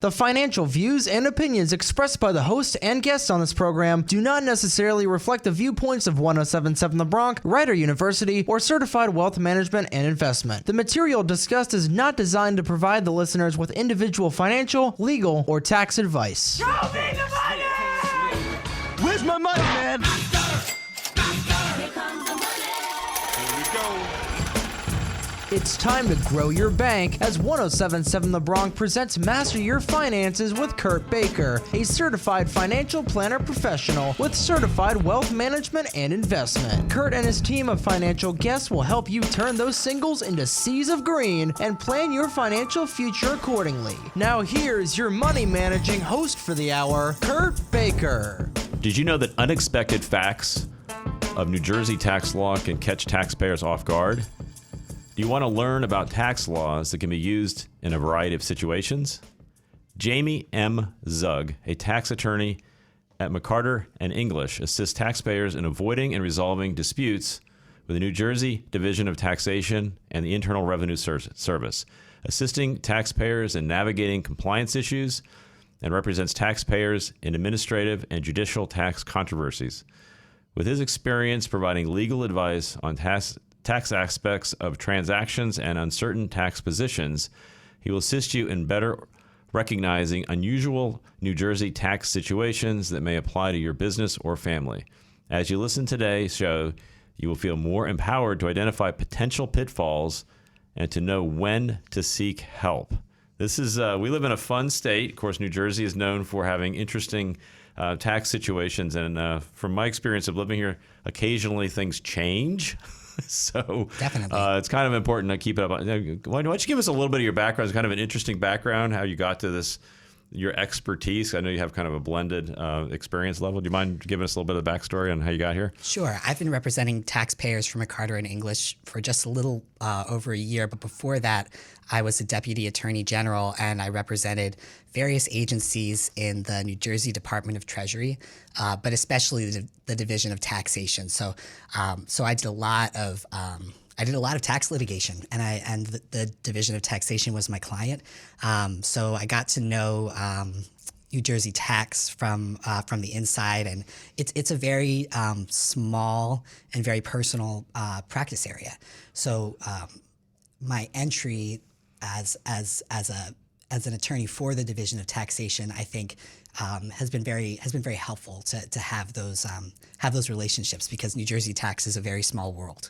The financial views and opinions expressed by the host and guests on this program do not necessarily reflect the viewpoints of 1077 The Bronx, Rider University, or Certified Wealth Management and Investment. The material discussed is not designed to provide the listeners with individual financial, legal, or tax advice. Show me the money! Where's my money, man? Here comes the money! Here we go. It's time to grow your bank as 1077 The Bronx presents Master Your Finances with Kurtis Baker, a certified financial planner professional with certified wealth management and investment. Kurt and his team of financial guests will help you turn those singles into seas of green and plan your financial future accordingly. Now here's your money managing host for the hour, Kurtis Baker. Did you know that unexpected facts of New Jersey tax law can catch taxpayers off guard? Do you want to learn about tax laws that can be used in a variety of situations? Jamie M. Zug, a tax attorney at McCarter and English, assists taxpayers in avoiding and resolving disputes with the New Jersey Division of Taxation and the Internal Revenue Service, assisting taxpayers in navigating compliance issues, and represents taxpayers in administrative and judicial tax controversies. With his experience providing legal advice on tax aspects of transactions and uncertain tax positions, he will assist you in better recognizing unusual New Jersey tax situations that may apply to your business or family. As you listen to today's show, you will feel more empowered to identify potential pitfalls and to know when to seek help. This is we live in a fun state. Of course, New Jersey is known for having interesting tax situations, and from my experience of living here, occasionally things change. So definitely, it's kind of important to keep it up. Why don't you give us a little bit of your background? It's kind of an interesting background, how you got to this, your expertise. I know you have kind of a blended experience level. Do you mind giving us a little bit of the backstory on how you got here? Sure. I've been representing taxpayers for McCarter and English for just a little over a year. But before that, I was a deputy attorney general, and I represented various agencies in the New Jersey Department of Treasury, but especially the Division of Taxation. So I did a lot of tax litigation, and the Division of Taxation was my client. So I got to know New Jersey tax from the inside, and it's a very small and very personal practice area. So my entry as an attorney for the Division of Taxation, I think, has been very helpful to have those relationships, because New Jersey tax is a very small world.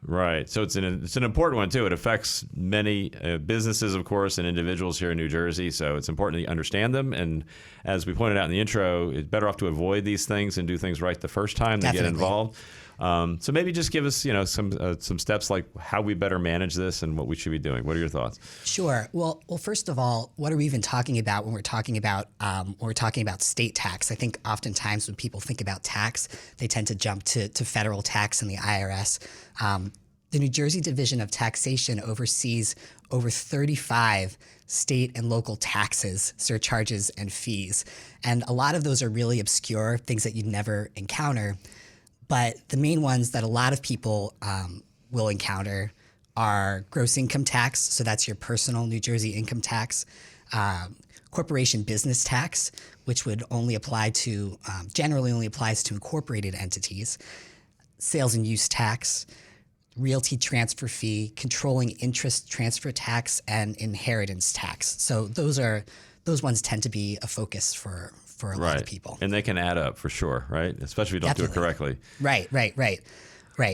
Right. So it's an important one, too. It affects many businesses, of course, and individuals here in New Jersey. So it's important that you understand them. And as we pointed out in the intro, it's better off to avoid these things and do things right the first time than get involved. So maybe just give us, some steps like how we better manage this and what we should be doing. What are your thoughts? Sure. Well, first of all, what are we even talking about when we're talking about state tax? I think oftentimes when people think about tax, they tend to jump to federal tax and the IRS. The New Jersey Division of Taxation oversees over 35 state and local taxes, surcharges, and fees. And a lot of those are really obscure, things that you'd never encounter. But the main ones that a lot of people will encounter are gross income tax. So that's your personal New Jersey income tax. Corporation business tax, which would only apply to, generally only applies to incorporated entities. Sales and use tax, realty transfer fee, controlling interest transfer tax, and inheritance tax. So those ones tend to be a focus for a lot of people. And they can add up for sure, right? Especially if you don't do it correctly. Right.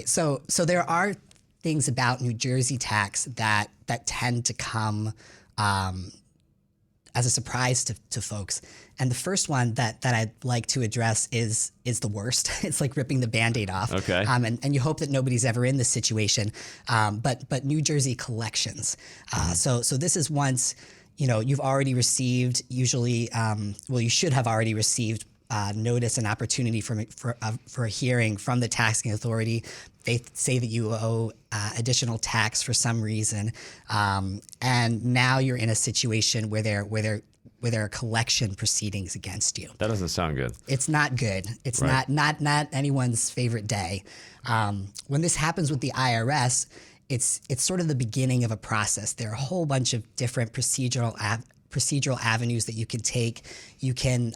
So there are things about New Jersey tax that tend to come as a surprise to folks. And the first one that I'd like to address is the worst. It's like ripping the Band-Aid off. Okay. And you hope that nobody's ever in this situation. But New Jersey collections. So this is once you've already received, usually, you should have already received notice and opportunity for a hearing from the taxing authority. They say that you owe additional tax for some reason, and now you're in a situation where there are collection proceedings against you. That doesn't sound good. It's not good. It's right. not anyone's favorite day. When this happens with the IRS, it's sort of the beginning of a process. There are a whole bunch of different procedural procedural avenues that you can take. You can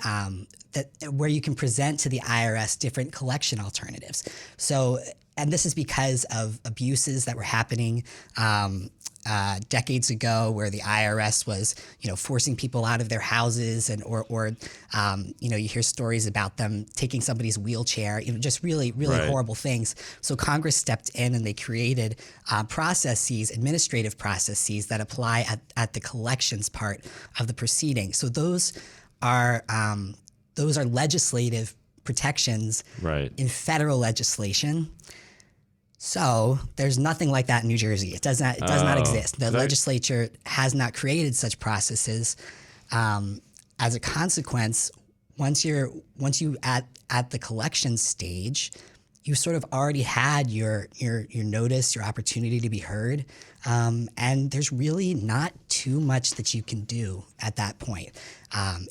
where you can present to the IRS different collection alternatives. So, and this is because of abuses that were happening decades ago, where the IRS was, forcing people out of their houses, and or you hear stories about them taking somebody's wheelchair, just really Right. horrible things. So Congress stepped in and they created administrative processes that apply at the collections part of the proceeding. So those are legislative protections Right. in federal legislation. So there's nothing like that in New Jersey. It does not exist. The legislature has not created such processes. As a consequence, once you at the collection stage, you sort of already had your notice, your opportunity to be heard, and there's really not too much that you can do at that point.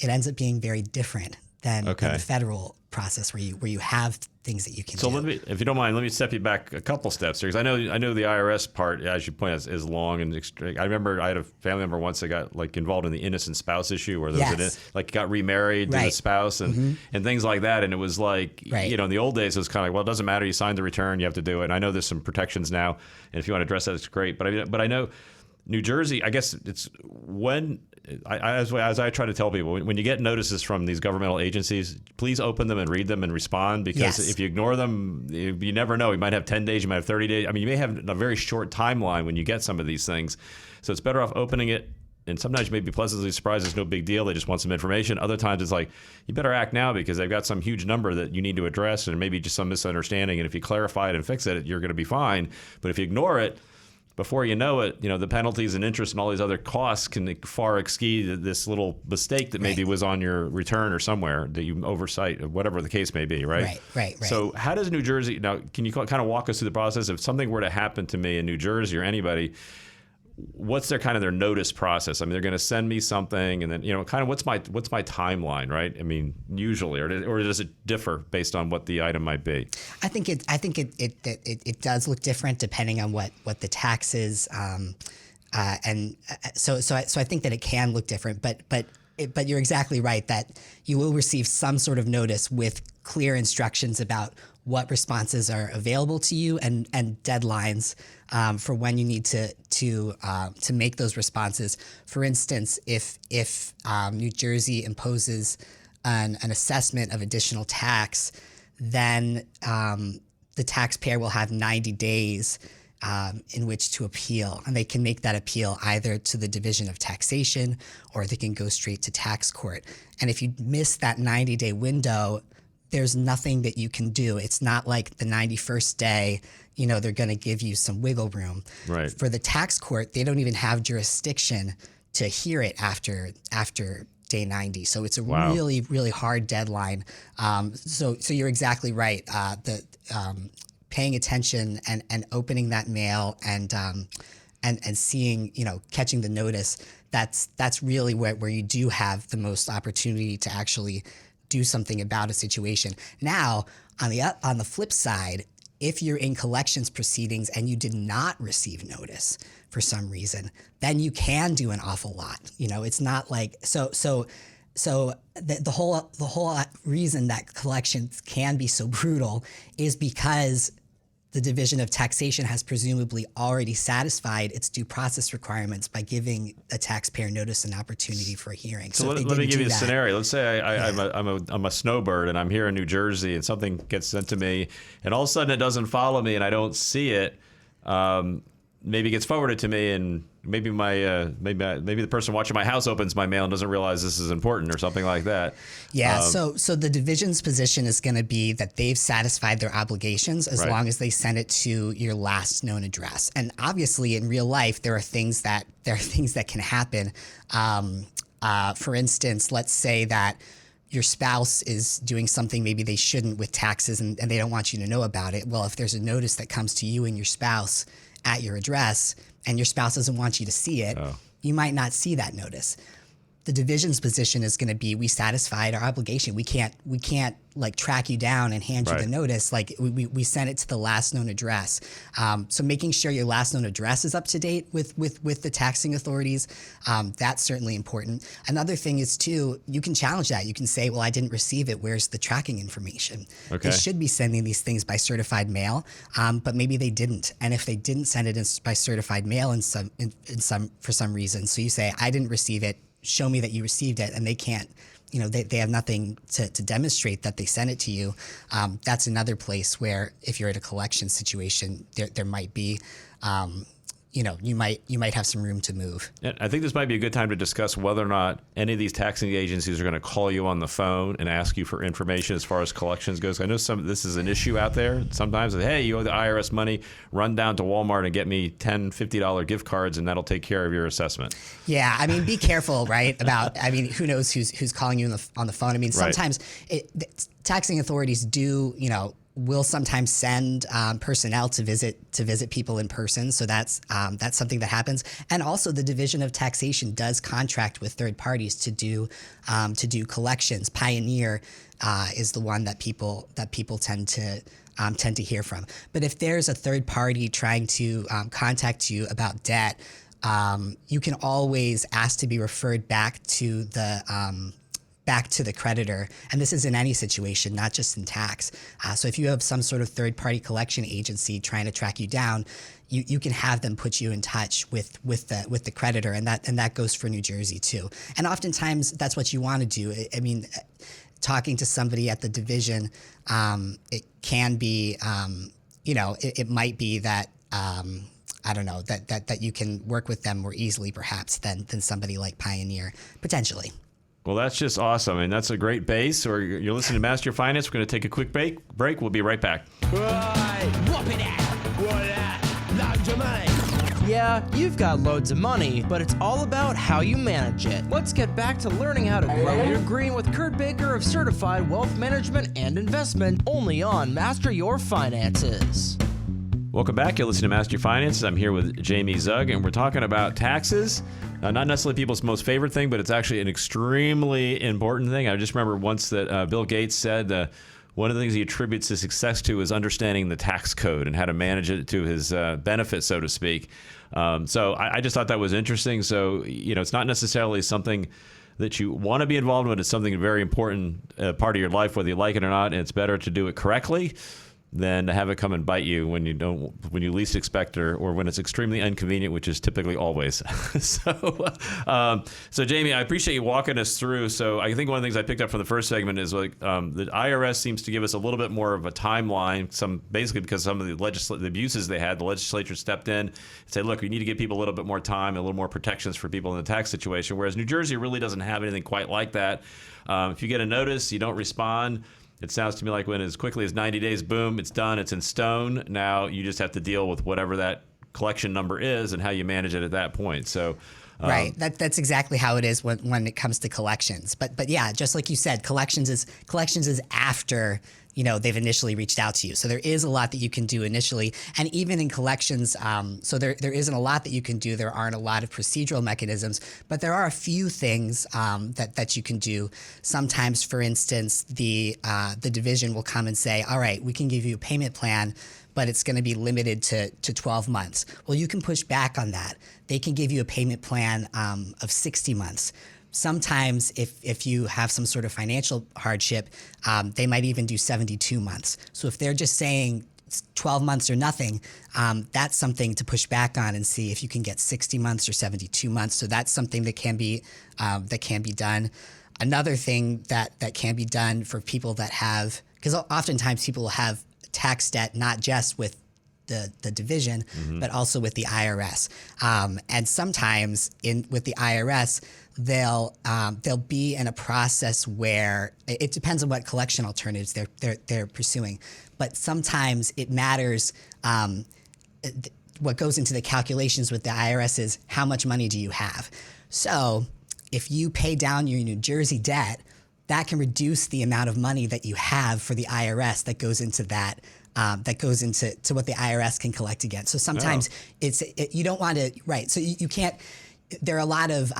It ends up being very different than the federal process, where you have things that you can do. So if you don't mind, let me step you back a couple steps here, because I know the IRS part, as you point out, is long and extreme. I remember I had a family member once that got involved in the innocent spouse issue, where there was got remarried to the spouse and things like that, and it was in the old days it was kind of it doesn't matter, you signed the return, you have to do it. And I know there's some protections now, and if you want to address that, it's great. But I know New Jersey, I guess it's when. As I try to tell people, when you get notices from these governmental agencies, please open them and read them and respond, because if you ignore them, you never know. You might have 10 days, you might have 30 days. I mean, you may have a very short timeline when you get some of these things. So it's better off opening it. And sometimes you may be pleasantly surprised. It's no big deal. They just want some information. Other times it's you better act now, because they've got some huge number that you need to address, and maybe just some misunderstanding. And if you clarify it and fix it, you're going to be fine. But if you ignore it, before you know it, the penalties and interest and all these other costs can far exceed this little mistake that maybe was on your return or somewhere that you oversight, whatever the case may be, right? Right. So how does New Jersey, now, can you kind of walk us through the process? If something were to happen to me in New Jersey or anybody, what's their notice process? I mean, they're going to send me something, and then kind of what's my timeline, right? I mean, usually, or does it differ based on what the item might be? I think it does look different depending on what the tax is, and so I think that it can look different, but you're exactly right that you will receive some sort of notice with clear instructions about what responses are available to you and deadlines for when you need to make those responses. For instance, if New Jersey imposes an assessment of additional tax, then the taxpayer will have 90 days in which to appeal, and they can make that appeal either to the Division of Taxation, or they can go straight to tax court. And if you miss that 90-day window, there's nothing that you can do. It's not like the 91st day, they're going to give you some wiggle room. Right. For the tax court, they don't even have jurisdiction to hear it after day 90. So it's a really, really hard deadline. So you're exactly right. Paying attention and opening that mail and seeing, catching the notice, that's really where you do have the most opportunity to actually do something about a situation. Now, on the flip side, if you're in collections proceedings and you did not receive notice for some reason, then you can do an awful lot. It's not like so the whole reason that collections can be so brutal is because the Division of Taxation has presumably already satisfied its due process requirements by giving a taxpayer notice and opportunity for a hearing. So let me give you a scenario. Let's say I'm a snowbird and I'm here in New Jersey, and something gets sent to me, and all of a sudden it doesn't follow me and I don't see it. Maybe it gets forwarded to me, and maybe maybe the person watching my house opens my mail and doesn't realize this is important or something like that. Yeah. So the division's position is going to be that they've satisfied their obligations as long as they send it to your last known address. And obviously, in real life, there are things that can happen. For instance, let's say that your spouse is doing something maybe they shouldn't with taxes, and they don't want you to know about it. Well, if there's a notice that comes to you and your spouse at your address, and your spouse doesn't want you to see it, you might not see that notice. the division's position is going to be, we satisfied our obligation. We can't like track you down and hand you the notice. Like we sent it to the last known address. So making sure your last known address is up to date with the taxing authorities, that's certainly important. Another thing is too, you can challenge that. You can say, well, I didn't receive it. Where's the tracking information? Okay. They should be sending these things by certified mail, but maybe they didn't. And if they didn't send it by certified mail for some reason, so you say, I didn't receive it, show me that you received it, and they can't, they have nothing to demonstrate that they sent it to you. That's another place where if you're at a collection situation, there might be, you might have some room to move. And I think this might be a good time to discuss whether or not any of these taxing agencies are going to call you on the phone and ask you for information as far as collections goes. I know this is an issue out there sometimes. Hey, you owe the IRS money, run down to Walmart and get me $10, $50 gift cards, and that'll take care of your assessment. Yeah, I mean, be careful, right? Who knows who's calling you on the phone? I mean, sometimes taxing authorities do, will sometimes send personnel to visit people in person. So that's something that happens. And also the Division of Taxation does contract with third parties to do collections. Pioneer is the one that people tend to hear from. But if there's a third party trying to contact you about debt, you can always ask to be referred back to the creditor. And this is in any situation, not just in tax. So if you have some sort of third-party collection agency trying to track you down, you can have them put you in touch with the creditor, and that goes for New Jersey too. And oftentimes that's what you want to do. I mean, talking to somebody at the division, it can be, it might be that. I don't know, that you can work with them more easily perhaps than somebody like Pioneer, potentially. Well, that's just awesome. And that's a great base. Or you're listening to Master Your Finance. We're going to take a quick break. We'll be right back. Yeah, you've got loads of money, but it's all about how you manage it. Let's get back to learning how to grow your green with Kurt Baker of Certified Wealth Management and Investment, only on Master Your Finances. Welcome back. You're listening to Master Your Finances. I'm here with Jamie Zug, and we're talking about taxes. Not necessarily people's most favorite thing, but it's actually an extremely important thing. I just remember once that Bill Gates said one of the things he attributes his success to is understanding the tax code and how to manage it to his benefit, so to speak. So I just thought that was interesting. So, it's not necessarily something that you want to be involved with. It's something very important part of your life, whether you like it or not, and it's better to do it correctly than to have it come and bite you when you least expect it, or when it's extremely inconvenient, which is typically always. So Jamie, I appreciate you walking us through. So I think one of the things I picked up from the first segment is the IRS seems to give us a little bit more of a timeline. Basically because some of the abuses they had, the legislature stepped in and said, look, we need to give people a little bit more time, a little more protections for people in the tax situation. Whereas New Jersey really doesn't have anything quite like that. If you get a notice, you don't respond. It sounds to me like when as quickly as 90 days, boom, it's done, it's in stone. Now you just have to deal with whatever that collection number is and how you manage it at that point. So, right, that's exactly how it is when it comes to collections. But yeah, just like you said, collections is after they've initially reached out to you. So there is a lot that you can do initially, and even in collections, so there isn't a lot that you can do. There aren't a lot of procedural mechanisms, but there are a few things that you can do. Sometimes, for instance, the division will come and say, all right, we can give you a payment plan, but it's going to be limited to 12 months. Well, you can push back on that. They can give you a payment plan of 60 months. Sometimes if you have some sort of financial hardship, they might even do 72 months. So if they're just saying 12 months or nothing, that's something to push back on and see if you can get 60 months or 72 months. So that's something that can be done. Another thing that can be done for people that have, because oftentimes people will have tax debt not just with the division, but also with the IRS. And sometimes with the IRS, they'll be in a process where it depends on what collection alternatives they're pursuing. But sometimes it matters. What goes into the calculations with the IRS is how much money do you have. So if you pay down your New Jersey debt, that can reduce the amount of money that you have for the IRS that goes into that. That goes into what the IRS can collect against. So sometimes you don't want to, right. So you can't, there are a lot of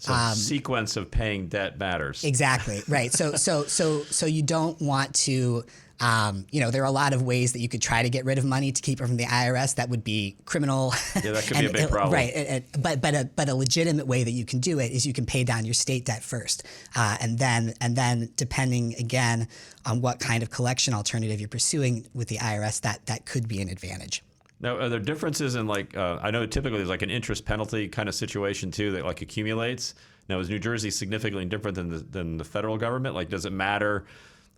So sequence of paying debt matters. Exactly. Right. So you don't want to, there are a lot of ways that you could try to get rid of money to keep it from the IRS. That would be criminal. Yeah, that could be a big problem. Right. But a legitimate way that you can do it is you can pay down your state debt first. And then depending again on what kind of collection alternative you're pursuing with the IRS, that could be an advantage. Now, are there differences in I know typically there's like an interest penalty kind of situation too that like accumulates. Now, is New Jersey significantly different than the federal government? Like, does it matter?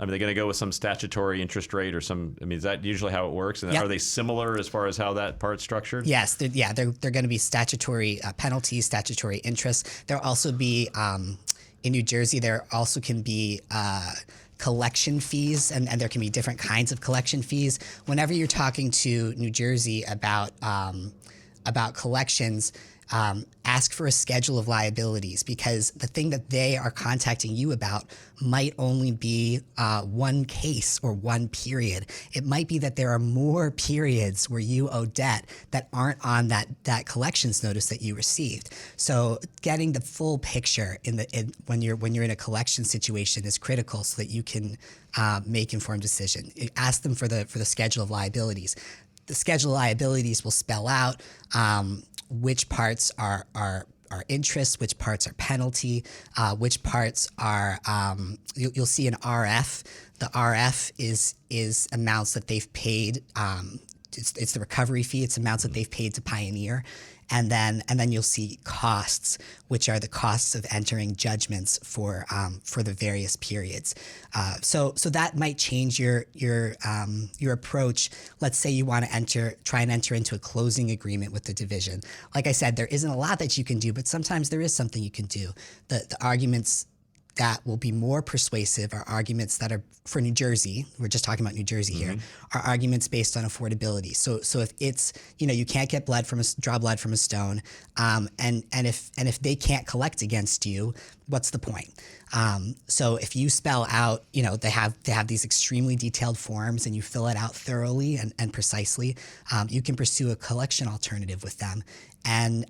I mean, they're going to go with some statutory interest rate or some. I mean, is that usually how it works? And Yep. Are they similar as far as how that part's structured? Yes, they're going to be statutory penalties, statutory interest. There'll also be in New Jersey. There also can be collection fees, and there can be different kinds of collection fees. Whenever you're talking to New Jersey about collections, ask for a schedule of liabilities, because the thing that they are contacting you about might only be one case or one period. It might be that there are more periods where you owe debt that aren't on that collections notice that you received. So getting the full picture when you're in a collection situation is critical so that you can make informed decision. Ask them for the schedule of liabilities. The schedule of liabilities will spell out which parts are interest, which parts are penalty, which parts are you'll see an RF. The RF is amounts that they've paid. It's the recovery fee. It's amounts that they've paid to Pioneer. And then you'll see costs, which are the costs of entering judgments for the various periods. So that might change your approach. Let's say you want to try and enter into a closing agreement with the division. Like I said, there isn't a lot that you can do, but sometimes there is something you can do. The arguments that will be more persuasive are arguments that are for New Jersey. We're just talking about New Jersey here. Are arguments based on affordability. So if it's you can't get draw blood from a stone, and if they can't collect against you, what's the point? So if you spell out, they have these extremely detailed forms, and you fill it out thoroughly and precisely, you can pursue a collection alternative with them, and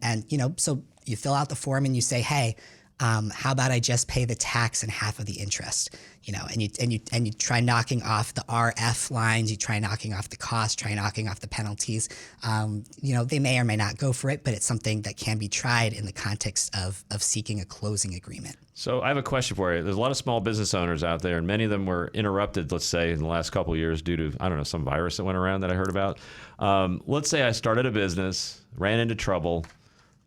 so you fill out the form and you say, hey. How about I just pay the tax and half of the interest? And you try knocking off the RF lines, you try knocking off the cost, try knocking off the penalties. They may or may not go for it, but it's something that can be tried in the context of seeking a closing agreement. So I have a question for you. There's a lot of small business owners out there, and many of them were interrupted, let's say, in the last couple of years due to, I don't know, some virus that went around that I heard about. Let's say I started a business, ran into trouble.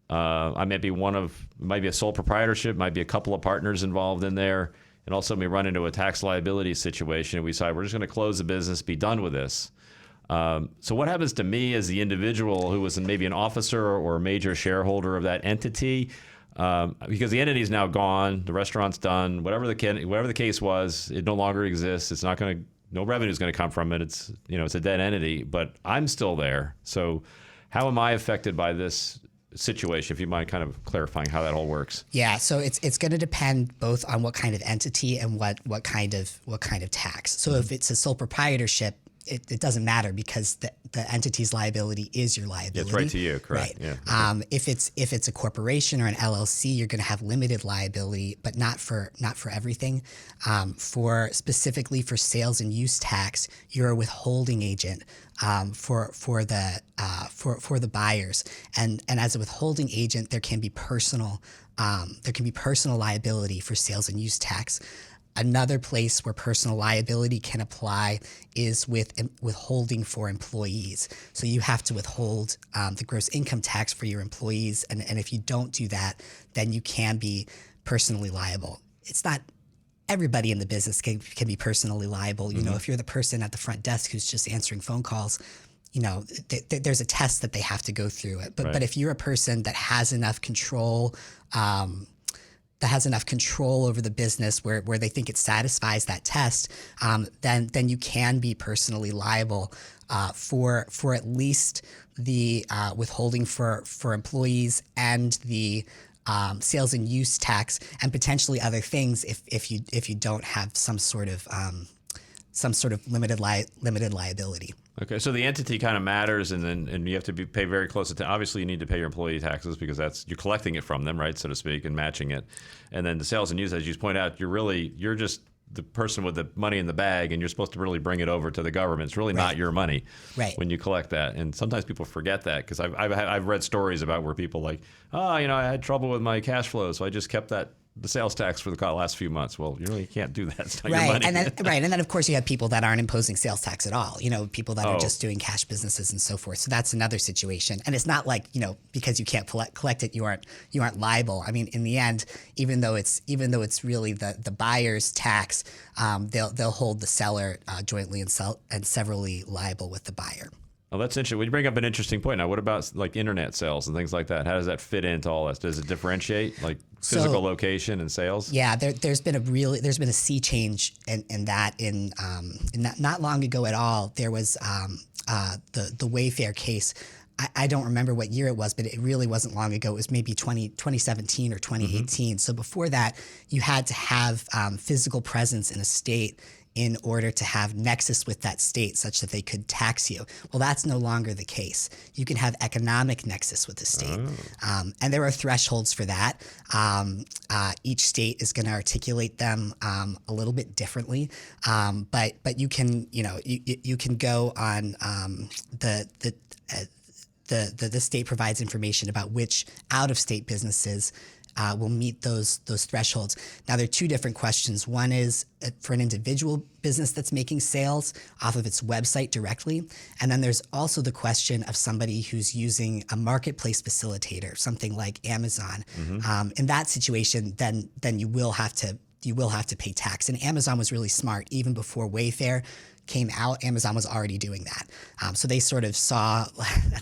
I might be a sole proprietorship, might be a couple of partners involved in there, and also we run into a tax liability situation, and we decide we're just going to close the business, be done with this. So what happens to me as the individual who was maybe an officer or a major shareholder of that entity? Because the entity is now gone, the restaurant's done, whatever the case was, it no longer exists. It's not going to, no revenue is going to come from it. It's it's a dead entity, but I'm still there. So how am I affected by this situation, if you mind kind of clarifying how that all works? Yeah, so it's going to depend both on what kind of entity and what kind of tax. So if it's a sole proprietorship, it doesn't matter because the entity's liability is your liability. It's right to you, correct? Right. Yeah. Okay. If it's a corporation or an LLC, you're going to have limited liability, but not for everything. Specifically for sales and use tax, you're a withholding agent for the buyers, and as a withholding agent, there can be personal liability for sales and use tax. Another place where personal liability can apply is with withholding for employees. So you have to withhold the gross income tax for your employees, and if you don't do that, then you can be personally liable. It's not everybody in the business can be personally liable. If you're the person at the front desk who's just answering phone calls, there's a test that they have to go through it. But if you're a person that has enough control, over the business where they think it satisfies that test, then you can be personally liable for at least the withholding for employees and the sales and use tax, and potentially other things if you don't have some sort of some sort of limited liability. Okay, so the entity kind of matters, and you have to pay very close attention. Obviously, you need to pay your employee taxes because you're collecting it from them, right, so to speak, and matching it. And then the sales and use, as you point out, you're just the person with the money in the bag, and you're supposed to really bring it over to the government. It's really not your money when you collect that. And sometimes people forget that because I've read stories about where people like, I had trouble with my cash flow, so I just kept the sales tax for the last few months. Well, you really can't do that. It's not your money. And then of course you have people that aren't imposing sales tax at all. People that are just doing cash businesses and so forth. So that's another situation. And it's not like because you can't collect it, you aren't liable. I mean, in the end, even though it's really the buyer's tax, they'll hold the seller jointly and severally liable with the buyer. Oh, that's interesting. Well, you bring up an interesting point. Now, what about like internet sales and things like that? How does that fit into all this? Does it differentiate like physical location and sales? Yeah, there's been a sea change in that. In not long ago at all, there was the Wayfair case. I don't remember what year it was, but it really wasn't long ago. It was maybe 2017 or 2018. So before that, you had to have physical presence in a state in order to have nexus with that state such that they could tax you. Well, that's no longer the case. You can have economic nexus with the state. And there are thresholds for that. Each state is going to articulate them a little bit differently. But you can, you can go on the state provides information about which out-of-state businesses will meet those thresholds. Now, there are two different questions. One is for an individual business that's making sales off of its website directly. And then there's also the question of somebody who's using a marketplace facilitator, something like Amazon. In that situation, then you will have to pay tax. And Amazon was really smart. Even before Wayfair came out, Amazon was already doing that. So they sort of saw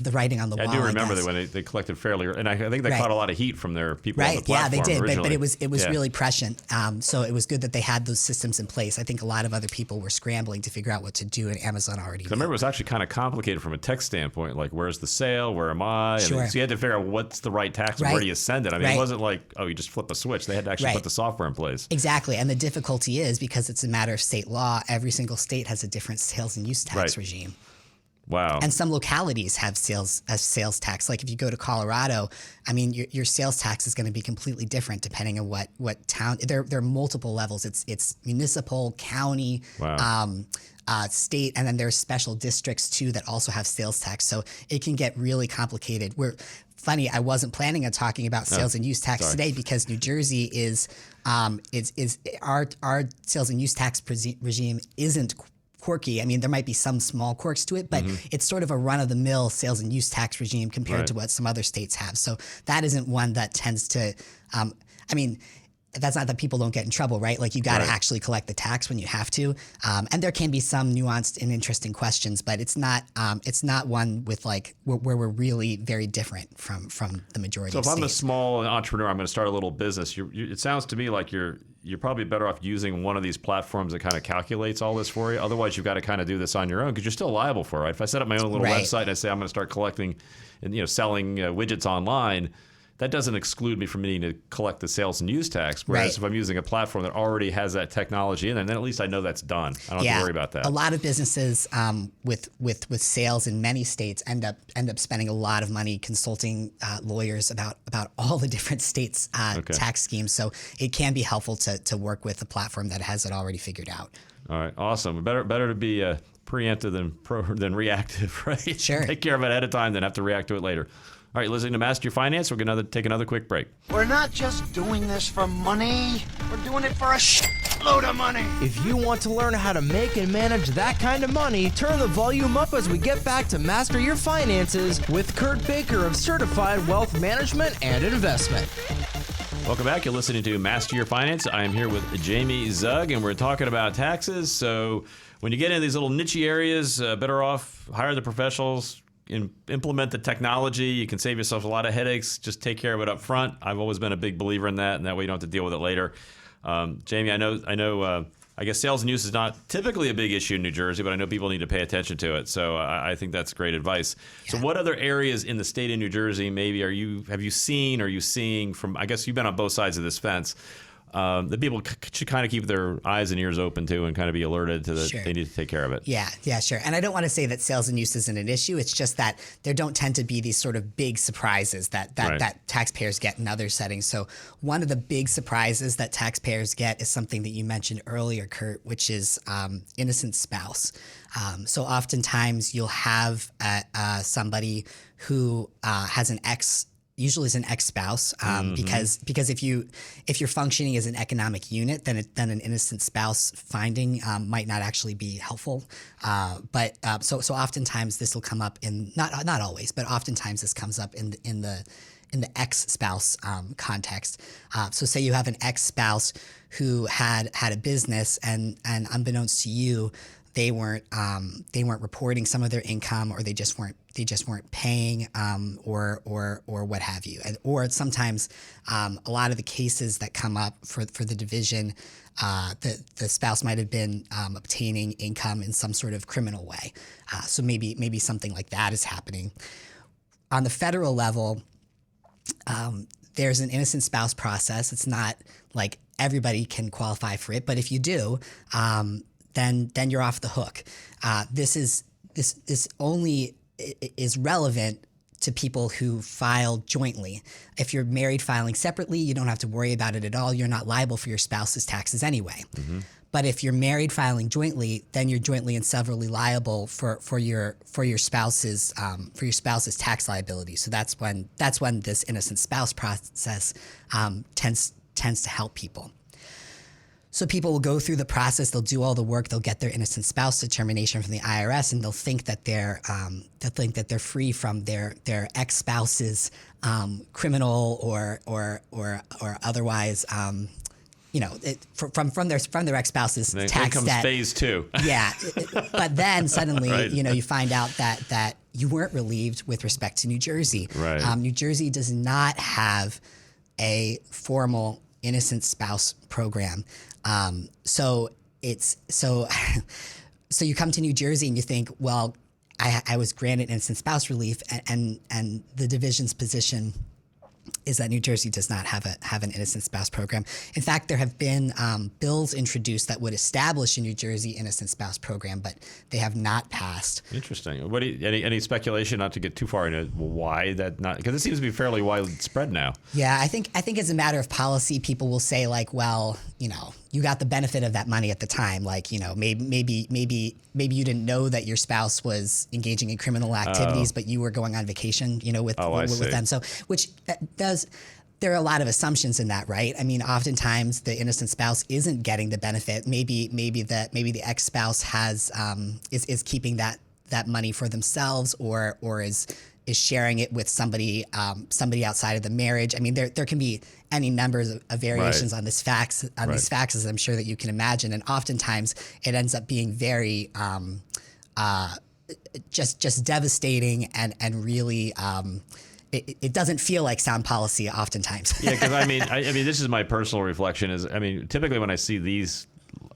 the writing on the wall. I do remember that when they collected fairly, and I think they caught a lot of heat from their people on the platform. Yeah, they did, originally. but it was really prescient. So it was good that they had those systems in place. I think a lot of other people were scrambling to figure out what to do, and Amazon already did. I remember it was actually kind of complicated from a tech standpoint, like where's the sale, where am I? And so you had to figure out what's the right tax and where do you send it. I mean, it wasn't like, you just flip a switch. They had to actually put the software in place. Exactly, and the difficulty is because it's a matter of state law, every single state has a different sales and use tax regime. Wow. And some localities have sales tax. Like if you go to Colorado, I mean, your sales tax is going to be completely different depending on what town. There are multiple levels. It's municipal, county, state, and then there's special districts too that also have sales tax. So it can get really complicated. Funny, I wasn't planning on talking about sales and use tax today because New Jersey is our sales and use tax regime isn't quirky. I mean, there might be some small quirks to it, but it's sort of a run-of-the-mill sales and use tax regime compared to what some other states have. So that isn't one that tends to, I mean, that's not that people don't get in trouble, right? Like you got to actually collect the tax when you have to. And there can be some nuanced and interesting questions, but it's not one with like where we're really very different from the majority of states. So if I'm a small entrepreneur, I'm going to start a little business. It sounds to me like you're probably better off using one of these platforms that kind of calculates all this for you. Otherwise, you've got to kind of do this on your own because you're still liable for it. Right? If I set up my own little website and I say I'm going to start collecting and selling widgets online, that doesn't exclude me from needing to collect the sales and use tax. Whereas if I'm using a platform that already has that technology in there, then at least I know that's done. I don't have to worry about that. A lot of businesses with sales in many states end up spending a lot of money consulting lawyers about all the different states' tax schemes. So it can be helpful to work with a platform that has it already figured out. All right, awesome. Better to be preemptive than reactive, right? Sure. Take care of it ahead of time, then have to react to it later. All right, listening to Master Your Finance, we're going to take another quick break. We're not just doing this for money. We're doing it for a shitload of money. If you want to learn how to make and manage that kind of money, turn the volume up as we get back to Master Your Finances with Kurt Baker of Certified Wealth Management and Investment. Welcome back. You're listening to Master Your Finance. I am here with Jamie Zug, and we're talking about taxes. So when you get into these little niche areas, better off hire the professionals, implement the technology. You can save yourself a lot of headaches. Just take care of it up front. I've always been a big believer in that, and that way you don't have to deal with it later. Jamie, I know. I guess sales and use is not typically a big issue in New Jersey, but I know people need to pay attention to it. So I think that's great advice. Yeah. So what other areas in the state of New Jersey maybe are you seeing from? I guess you've been on both sides of this fence. that people should kind of keep their eyes and ears open to and kind of be alerted to that Sure. they need to take care of it. Yeah, sure. And I don't want to say that sales and use isn't an issue. It's just that there don't tend to be these sort of big surprises that taxpayers get in other settings. So one of the big surprises that taxpayers get is something that you mentioned earlier, Kurt, which is innocent spouse. So oftentimes you'll have somebody who has an ex. Usually is an ex-spouse, because if you're functioning as an economic unit, then an innocent spouse finding might not actually be helpful. But oftentimes this will come up in not always, but oftentimes this comes up in the ex-spouse context. So say you have an ex-spouse who had a business and unbeknownst to you, they weren't reporting some of their income, or they just weren't paying, or what have you. Or sometimes a lot of the cases that come up for the division, the spouse might have been obtaining income in some sort of criminal way. So maybe something like that is happening. On the federal level, there's an innocent spouse process. It's not like everybody can qualify for it, but if you do, then you're off the hook. This only is relevant to people who file jointly. If you're married filing separately, you don't have to worry about it at all. You're not liable for your spouse's taxes anyway. Mm-hmm. But if you're married filing jointly, then you're jointly and severally liable for your spouse's tax liability. So that's when this innocent spouse process tends to help people. So people will go through the process, they'll do all the work, they'll get their innocent spouse determination from the IRS, and they'll think that they're free from their ex-spouse's criminal or otherwise from their ex-spouse's tax comes debt. phase two. Yeah, but then suddenly Right. you find out that you weren't relieved with respect to New Jersey. Right. New Jersey does not have a formal innocent spouse program. So you come to New Jersey and you think, well, I was granted innocent spouse relief, and the division's position is that New Jersey does not have an innocent spouse program. In fact, there have been bills introduced that would establish a New Jersey innocent spouse program, but they have not passed. Interesting. What any speculation, not to get too far into why that not, because it seems to be fairly widespread now. Yeah, I think as a matter of policy, people will say like, well, you got the benefit of that money at the time. Like, maybe you didn't know that your spouse was engaging in criminal activities, but you were going on vacation, with them. So, which there are a lot of assumptions in that, right? I mean, oftentimes the innocent spouse isn't getting the benefit. Maybe the ex-spouse is keeping that money for themselves, or is sharing it with somebody outside of the marriage. I mean, there can be any numbers of variations on these facts, as I'm sure that you can imagine. And oftentimes it ends up being very just devastating and really it doesn't feel like sound policy oftentimes. Yeah, because I mean, this is my personal reflection. Typically when I see these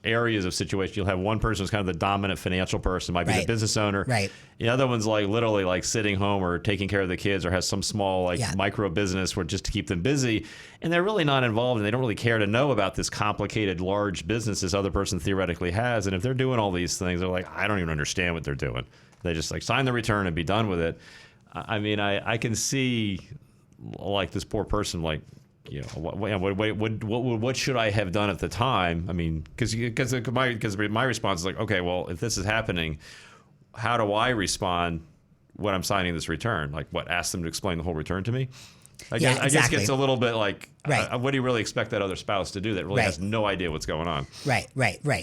areas of situation, you'll have one person who's kind of the dominant financial person, might be the business owner. Right. The other one's like literally like sitting home or taking care of the kids, or has some small micro business where just to keep them busy, and they're really not involved and they don't really care to know about this complicated large business this other person theoretically has. And if they're doing all these things, they're like, I don't even understand what they're doing. They just like sign the return and be done with it. I mean, I can see like this poor person like, what should I have done at the time? I mean, because my response is like, okay, well, if this is happening, how do I respond when I'm signing this return? Like, what? Ask them to explain the whole return to me? I guess gets a little bit like, what do you really expect that other spouse to do that really has no idea what's going on? Right.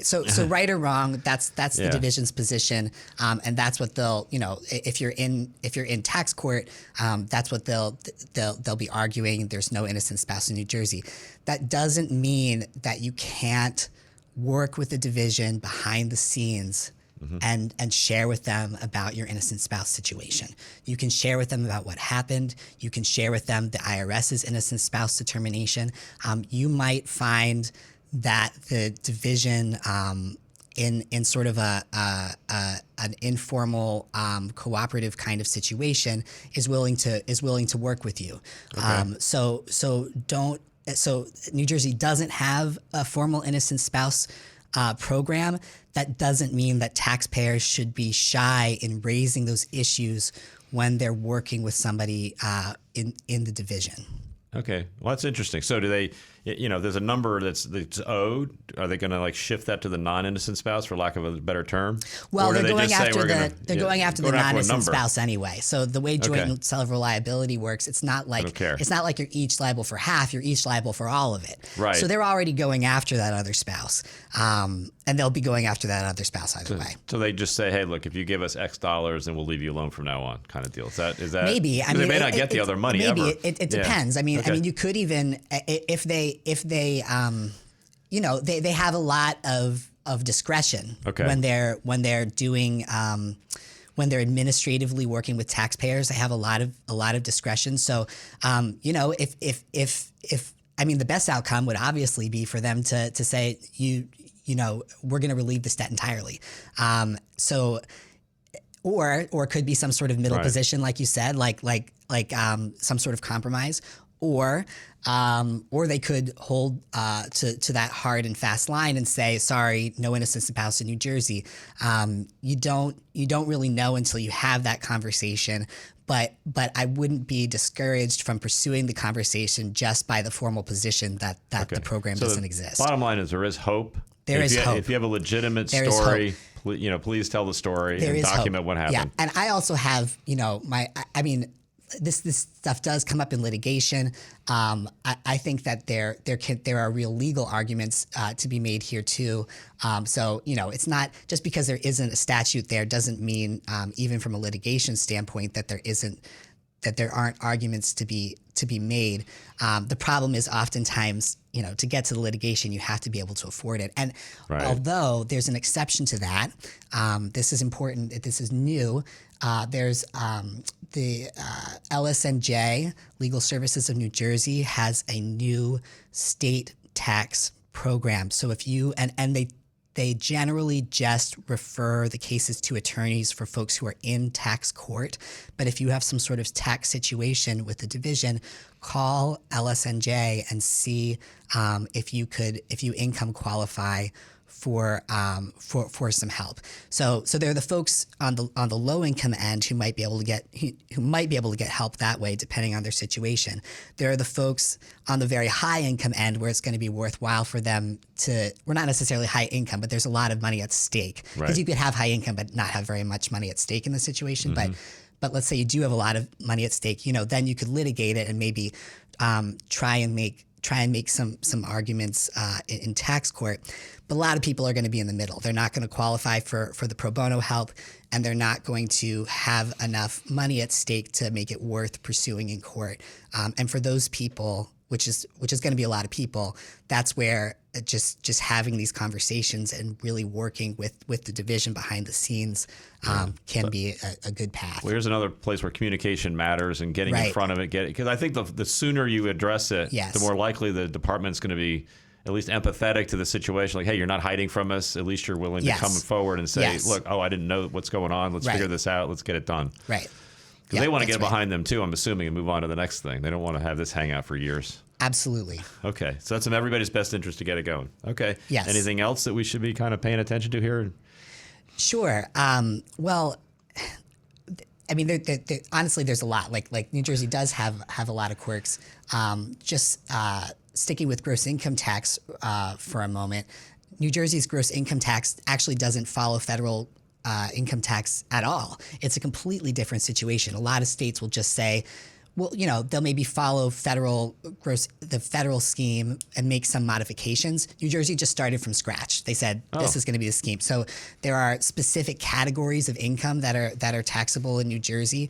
So right or wrong, that's the division's position, and that's what they'll, if you're in tax court, that's what they'll be arguing. There's no innocent spouse in New Jersey. That doesn't mean that you can't work with the division behind the scenes. Mm-hmm. and share with them about your innocent spouse situation. You can share with them about what happened. You can share with them the IRS's innocent spouse determination. You might find that the division in sort of an informal cooperative kind of situation is willing to work with you. Okay. So so New Jersey doesn't have a formal innocent spouse program. That doesn't mean that taxpayers should be shy in raising those issues when they're working with somebody in the division. Okay, well, that's interesting. So do they, there's a number that's owed. Are they going to shift that to the non-innocent spouse, for lack of a better term? Well, they're going after the non-innocent spouse anyway. So the way joint and several liability works, it's not like you're each liable for half. You're each liable for all of it. Right. So they're already going after that other spouse, and they'll be going after that other spouse either way. So they just say, hey, look, if you give us X dollars, then we'll leave you alone from now on, kind of deal. Is that maybe? I mean, they may not get the other money maybe ever. It depends. I mean, you could even if they they have a lot of discretion when they're doing when they're administratively working with taxpayers. They have a lot of discretion. So if the best outcome would obviously be for them to say we're going to relieve this debt entirely. Or it could be some sort of middle position, like you said, like some sort of compromise, or they could hold to that hard and fast line and say, sorry, no innocent spouse in New Jersey. You don't really know until you have that conversation. But I wouldn't be discouraged from pursuing the conversation just by the formal position that the program doesn't exist. Bottom line is there is hope. There is hope. If you have a legitimate story, please tell the story and document what happened. Yeah, and I also have, this stuff does come up in litigation. I think that there are real legal arguments to be made here too. So it's not just because there isn't a statute there doesn't mean even from a litigation standpoint that there aren't arguments to be made. The problem is oftentimes, to get to the litigation, you have to be able to afford it. And although there's an exception to that, this is important. This is new. There's the LSNJ, Legal Services of New Jersey, has a new state tax program. So if you and they generally just refer the cases to attorneys for folks who are in tax court. But if you have some sort of tax situation with the division, call LSNJ and see if you income qualify for some help. So there are the folks on the low income end who might be able to get help that way depending on their situation. There are the folks on the very high income end where it's going to be worthwhile for them to. We're not necessarily high income, but there's a lot of money at stake because you could have high income but not have very much money at stake in the situation. But let's say you do have a lot of money at stake. Then you could litigate it and maybe try and make some arguments in tax court. But a lot of people are going to be in the middle. They're not going to qualify for the pro bono help, and they're not going to have enough money at stake to make it worth pursuing in court. And for those people, which is going to be a lot of people, that's where just having these conversations and really working with the division behind the scenes can be a good path. Well, here's another place where communication matters and getting in front of it. Because I think the sooner you address it, the more likely the department's going to be at least empathetic to the situation. Like, hey, you're not hiding from us. At least you're willing to come forward and say, look, I didn't know what's going on. Let's figure this out. Let's get it done. Right. Because they want to get behind them too, I'm assuming, and move on to the next thing. They don't want to have this hang out for years. Absolutely. Okay. So that's in everybody's best interest to get it going. Okay. Yes. Anything else that we should be kind of paying attention to here? Sure. Well, honestly, there's a lot. Like New Jersey does have a lot of quirks. Sticking with gross income tax for a moment, New Jersey's gross income tax actually doesn't follow federal income tax at all. It's a completely different situation. A lot of states will just say, well, they'll maybe follow the federal scheme and make some modifications. New Jersey just started from scratch. They said this is going to be the scheme. So there are specific categories of income that are taxable in New Jersey.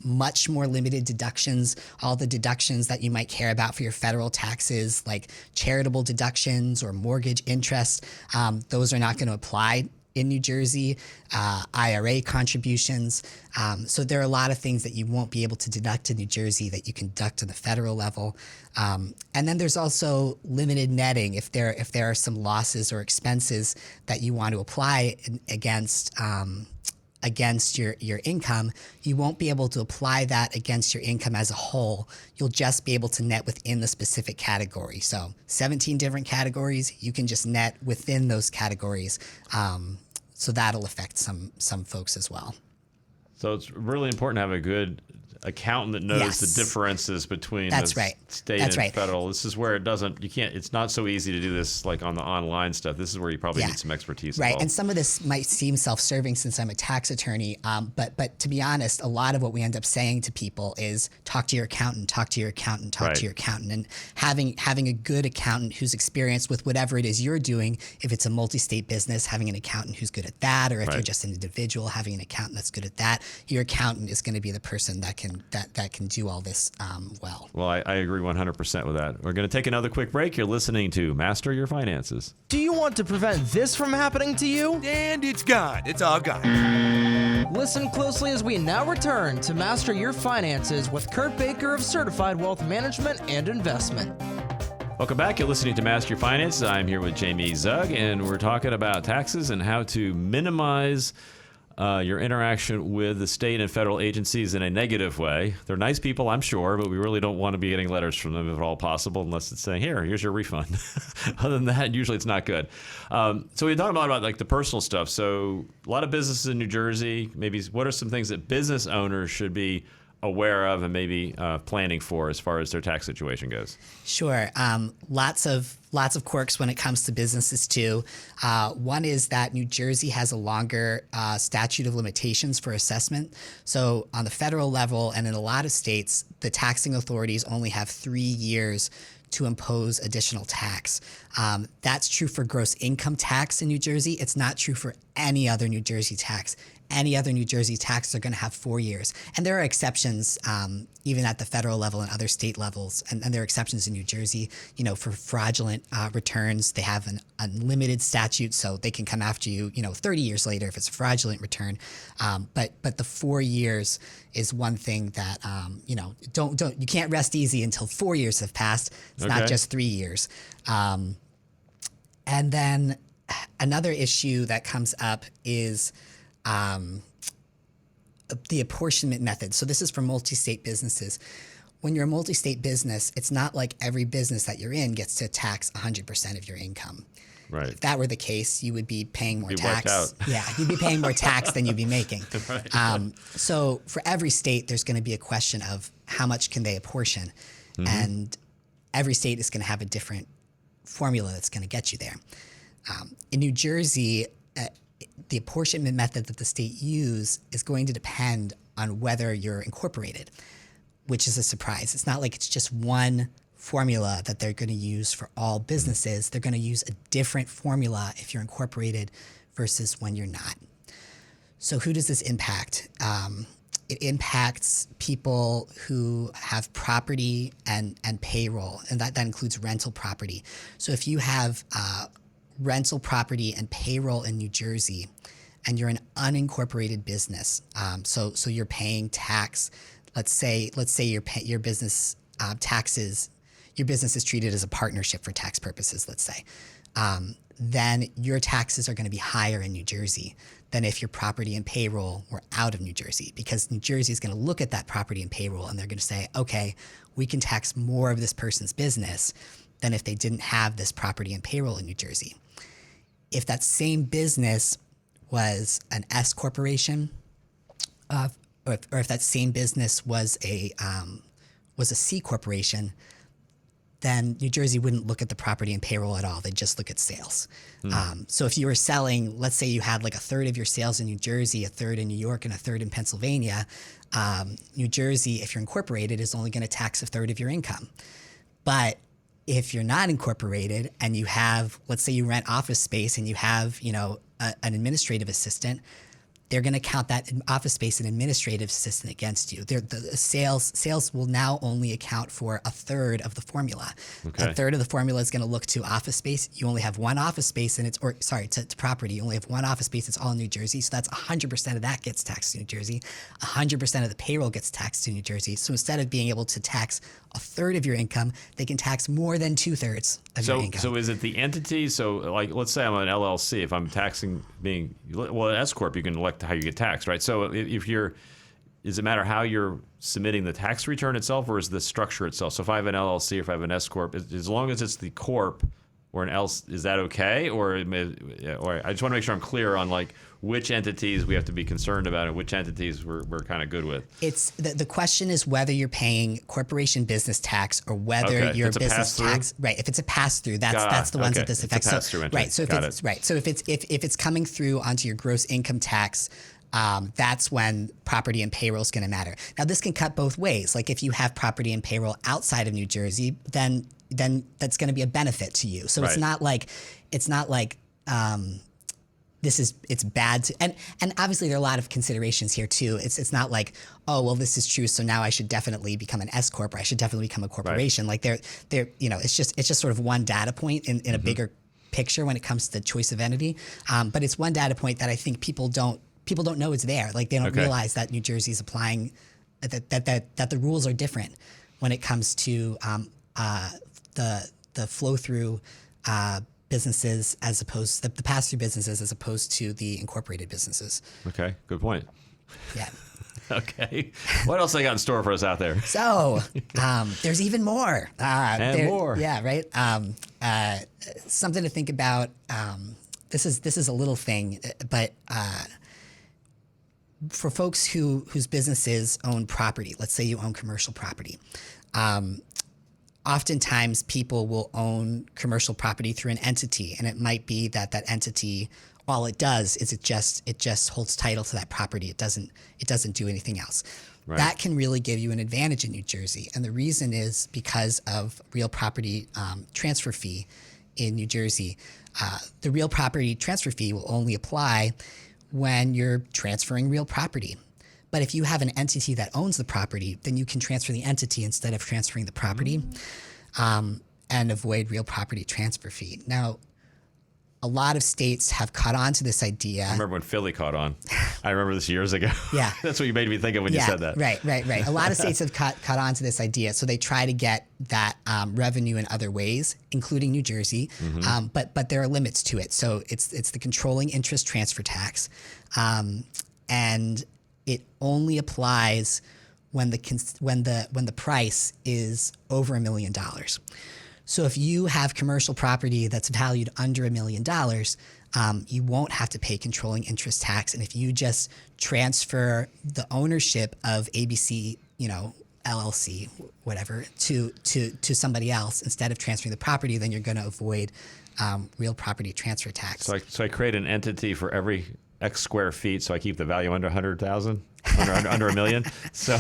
Much more limited deductions, all the deductions that you might care about for your federal taxes, like charitable deductions or mortgage interest, those are not going to apply in New Jersey, IRA contributions. So there are a lot of things that you won't be able to deduct in New Jersey that you can deduct on the federal level. And then there's also limited netting if there are some losses or expenses that you want to apply against against your income, you won't be able to apply that against your income as a whole. You'll just be able to net within the specific category. So 17 different categories, you can just net within those categories. So that'll affect some folks as well. So it's really important to have a good accountant that knows Yes. the differences between That's the right. state That's and right. federal. This is where it's not so easy to do this like on the online stuff. This is where you probably need some expertise Right. involved. And some of this might seem self-serving since I'm a tax attorney. But to be honest, a lot of what we end up saying to people is talk to your accountant, talk to your accountant, talk Right. to your accountant. And having a good accountant who's experienced with whatever it is you're doing, if it's a multi-state business, having an accountant who's good at that, or if you're Right. just an individual, having an accountant that's good at that, your accountant is going to be the person that can do all this well. Well, I agree 100% with that. We're going to take another quick break. You're listening to Master Your Finances. Do you want to prevent this from happening to you? And it's gone. It's all gone. Listen closely as we now return to Master Your Finances with Kurt Baker of Certified Wealth Management and Investment. Welcome back. You're listening to Master Your Finances. I'm here with Jamie Zug, and we're talking about taxes and how to minimize your interaction with the state and federal agencies in a negative way. They're nice people, I'm sure, but we really don't want to be getting letters from them if at all possible, unless it's saying, here's your refund. Other than that, usually it's not good. So we're talking about like the personal stuff. So a lot of businesses in New Jersey, maybe what are some things that business owners should be aware of and maybe planning for as far as their tax situation goes? Sure. Lots of quirks when it comes to businesses too. One is that New Jersey has a longer statute of limitations for assessment. So on the federal level and in a lot of states, the taxing authorities only have 3 years to impose additional tax. That's true for gross income tax in New Jersey. It's not true for any other New Jersey tax. Any other New Jersey tax are going to have 4 years. And there are exceptions even at the federal level and other state levels. And there are exceptions in New Jersey, for fraudulent returns. They have an unlimited statute, so they can come after you, 30 years later if it's a fraudulent return. But the 4 years is one thing that, you can't rest easy until 4 years have passed. It's not just 3 years. And then another issue that comes up is the apportionment method. So this is for multi-state businesses. When you're a multi-state business, it's not like every business that you're in gets to tax 100% of your income. Right. If that were the case, you would be paying more Be tax. wiped out. Yeah, you'd be paying more tax than you'd be making. Right. So for every state, there's going to be a question of how much can they apportion, and every state is going to have a different formula that's going to get you there. In New Jersey, the apportionment method that the state use is going to depend on whether you're incorporated, which is a surprise. It's not like it's just one formula that they're going to use for all businesses. They're going to use a different formula if you're incorporated versus when you're not. So who does this impact? It impacts people who have property and payroll, and that includes rental property. So if you have rental property and payroll in New Jersey, and you're an unincorporated business, so you're paying tax. Let's say your business taxes. Your business is treated as a partnership for tax purposes. Let's say, then your taxes are going to be higher in New Jersey than if your property and payroll were out of New Jersey, because New Jersey is going to look at that property and payroll and they're going to say, okay, we can tax more of this person's business than if they didn't have this property and payroll in New Jersey. If that same business was an S corporation, or if that same business was a C corporation, then New Jersey wouldn't look at the property and payroll at all. They'd just look at sales. So if you were selling, let's say you had like a third of your sales in New Jersey, a third in New York, and a third in Pennsylvania, New Jersey, if you're incorporated, is only going to tax a third of your income. But if you're not incorporated and you have, let's say you rent office space and you have, an administrative assistant, they're going to count that office space and administrative assistant against you. The sales will now only account for a third of the formula. Okay. A third of the formula is going to look to office space. You only have one office space, and to property. You only have one office space. It's all in New Jersey, so that's 100% of that gets taxed in New Jersey. 100% of the payroll gets taxed in New Jersey. So instead of being able to tax a third of your income, they can tax more than 2/3 of your income. So is it the entity? So like, let's say I'm an LLC. If I'm taxing an S corp, you can elect reflect how you get taxed, right? So does it matter how you're submitting the tax return itself, or is the structure itself? So if I have an LLC or if I have an S corp, as long as it's the corp or an L, is that okay? Or I just want to make sure I'm clear on like which entities we have to be concerned about and which entities we're kind of good with. It's the question is whether you're paying corporation business tax or whether your business tax, right? If it's a pass through, that's the ones that this affects. Right. So if it's coming through onto your gross income tax, that's when property and payroll is going to matter. Now, this can cut both ways. Like if you have property and payroll outside of New Jersey, then that's going to be a benefit to you. So it's not like it's bad to, and obviously there are a lot of considerations here too. It's not like, oh well, this is true, so now I should definitely become an S corp or I should definitely become a corporation. Like they're it's just sort of one data point in a bigger picture when it comes to the choice of entity. But it's one data point that I think people don't know it's there. Like they don't realize that New Jersey is applying that the rules are different when it comes to the flow through businesses as opposed to the pass through businesses as opposed to the incorporated businesses. Okay, good point. Yeah. Okay. What else I got in store for us out there? So there's even more. More. Yeah. Right. Something to think about. This is a little thing, but for folks whose businesses own property, let's say you own commercial property. Oftentimes people will own commercial property through an entity, and it might be that entity, all it does is it just holds title to that property. It doesn't do anything else. Right. That can really give you an advantage in New Jersey, and the reason is because of real property transfer fee in New Jersey. The real property transfer fee will only apply when you're transferring real property. But if you have an entity that owns the property, then you can transfer the entity instead of transferring the property and avoid real property transfer fee. Now, a lot of states have caught on to this idea. I remember when Philly caught on. I remember this years ago. Yeah. That's what you made me think of when you said that. Right. A lot of states have caught on to this idea. So they try to get that revenue in other ways, including New Jersey. Mm-hmm. But there are limits to it. So it's the controlling interest transfer tax. And it only applies when the price is over $1 million. So if you have commercial property that's valued under $1 million, you won't have to pay controlling interest tax. And if you just transfer the ownership of ABC, LLC, whatever, to somebody else instead of transferring the property, then you're going to avoid real property transfer tax. So I create an entity for every X square feet, so I keep the value under 100,000, under $1 million. So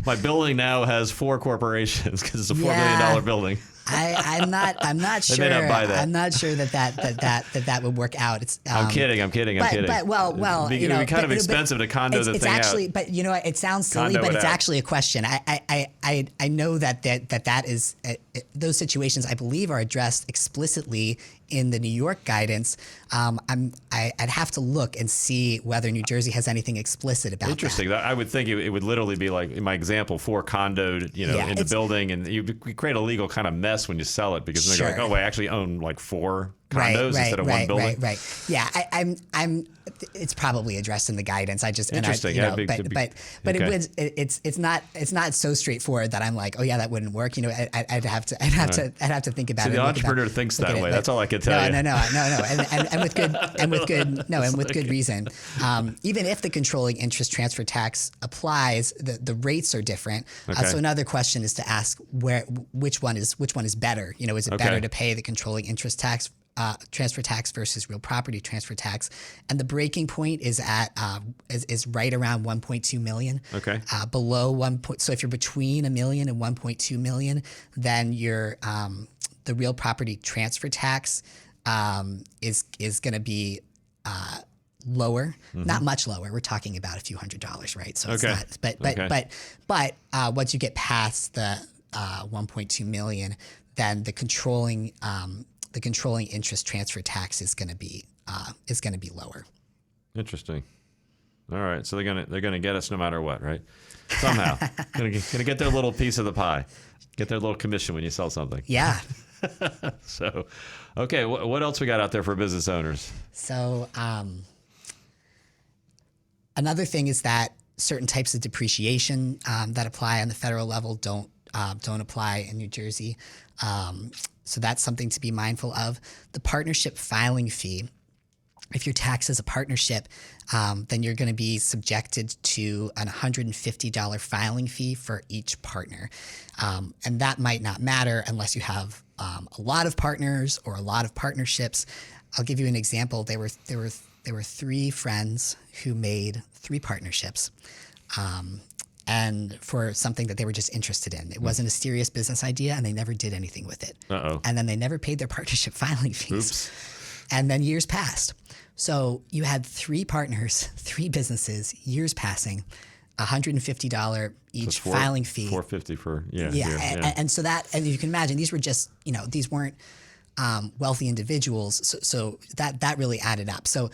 my building now has 4 corporations because it's a $4 million building. I'm not sure. They may not buy that. I'm not sure that would work out. It's. I'm kidding. But well, it'd be kind of expensive to condo the thing actually, out. But it sounds silly, but it's actually a question. I know that is those situations I believe are addressed explicitly in the New York guidance. I'd have to look and see whether New Jersey has anything explicit about Interesting. that. I would think it would literally be like in my example, 4 condoed, in the building, and you create a legal kind of mess when you sell it because they're like, oh, I actually own like 4 condos instead of one building. Right. Yeah, I'm. It's probably addressed in the guidance. I just interesting. It's not so straightforward that I'm like, oh yeah, that wouldn't work. I'd have to think about it. The entrepreneur thinks that way. That's all I can tell you. No, and with good reason. Even if the controlling interest transfer tax applies, the rates are different. So another question is to ask which one is better. Is it better to pay the controlling interest tax? Transfer tax versus real property transfer tax, and the breaking point is at is right around 1.2 million. Okay. Below 1. So if you're between $1 million and 1.2 million, then your the real property transfer tax is going to be lower, not much lower. We're talking about a few $100s, right? So it's not. But once you get past the 1.2 million, then the controlling interest transfer tax is going to be lower. Interesting. All right, so they're gonna get us no matter what, right? Somehow, gonna get their little piece of the pie, get their little commission when you sell something. Yeah. So, okay, what else we got out there for business owners? So, Another thing is that certain types of depreciation that apply on the federal level don't apply in New Jersey. So that's something to be mindful of. The partnership filing fee. If you're taxed as a partnership, then you're going to be subjected to an $150 filing fee for each partner. And that might not matter unless you have a lot of partners or a lot of partnerships. I'll give you an example. There were 3 friends who made 3 partnerships. And for something that they were just interested in. It wasn't a serious business idea, and they never did anything with it. And then they never paid their partnership filing fees. Oops. And then years passed. So you had 3 partners, 3 businesses, years passing, $150 each filing fee. $450 for And so that, and you can imagine, these were just, these weren't wealthy individuals. So that really added up. So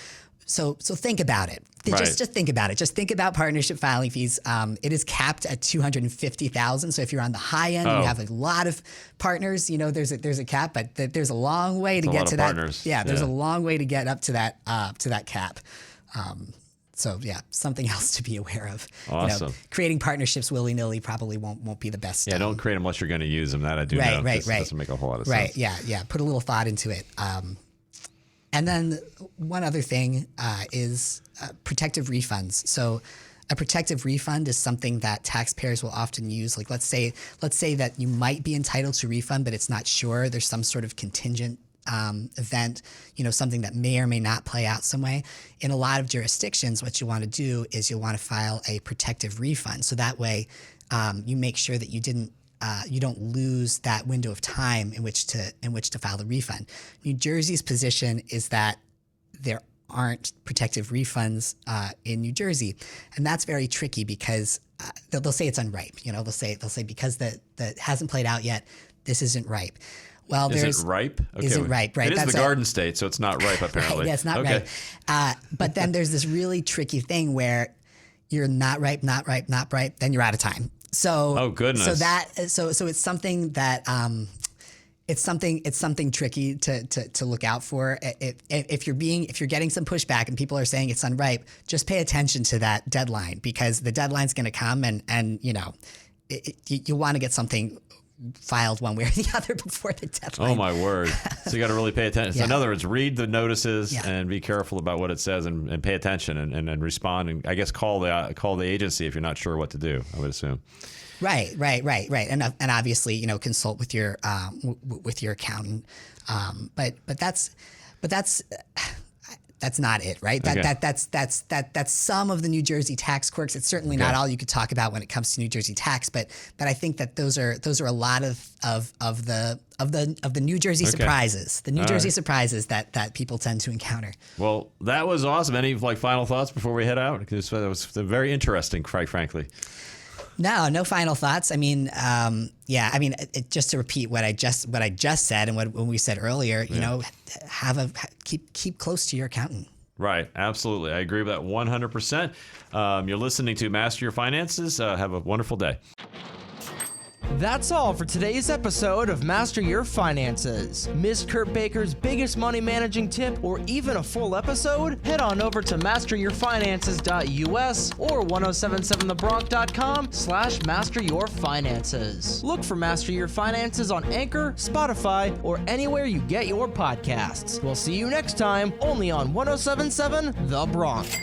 think about it. Just think about it. Just think about partnership filing fees. It is capped at $250,000. So if you're on the high end, and you have a lot of partners. There's a cap, but there's a long way to get to that. Partners. Yeah, there's a long way to get up to that cap. So something else to be aware of. Awesome. Creating partnerships willy-nilly probably won't be the best. Yeah, don't create them unless you're going to use them. That I do know. Right. Doesn't make a whole lot of sense. Yeah. Put a little thought into it. And then one other thing is protective refunds. So a protective refund is something that taxpayers will often use. Like let's say that you might be entitled to refund, but it's not sure. There's some sort of contingent event, something that may or may not play out some way. In a lot of jurisdictions, what you want to do is you'll want to file a protective refund. So that way you make sure that you don't lose that window of time in which to file the refund. New Jersey's position is that there aren't protective refunds in New Jersey, and that's very tricky because they'll say it's unripe. They'll say because that hasn't played out yet, this isn't ripe. Well, is it ripe? Okay, isn't ripe, right? It is the garden state, so it's not ripe apparently. Right, yeah, it's not ripe. But then there's this really tricky thing where you're not ripe, then you're out of time. So, oh goodness. So it's something that it's something tricky to look out for. If you're getting some pushback and people are saying it's unripe, just pay attention to that deadline, because the deadline's going to come and you want to get something filed one way or the other before the deadline. Oh my word. So you got to really pay attention. So in other words, read the notices and be careful about what it says and pay attention and respond, and I guess call the agency if you're not sure what to do, I would assume. Right. And obviously, consult with your accountant. But that's not it, right? Okay. That's some of the New Jersey tax quirks. It's certainly not all you could talk about when it comes to New Jersey tax, but I think that those are a lot of the New Jersey surprises, surprises that people tend to encounter. Well, that was awesome. Any final thoughts before we head out? Because that was very interesting, quite frankly. No final thoughts. Just to repeat what I just said and when we said earlier, keep close to your accountant. Right. Absolutely. I agree with that 100%. You're listening to Master Your Finances. Have a wonderful day. That's all for today's episode of Master Your Finances. Miss Kurt Baker's biggest money managing tip or even a full episode? Head on over to masteryourfinances.us or 1077thebronx.com/masteryourfinances. Look for Master Your Finances on Anchor, Spotify, or anywhere you get your podcasts. We'll see you next time, only on 1077 The Bronx.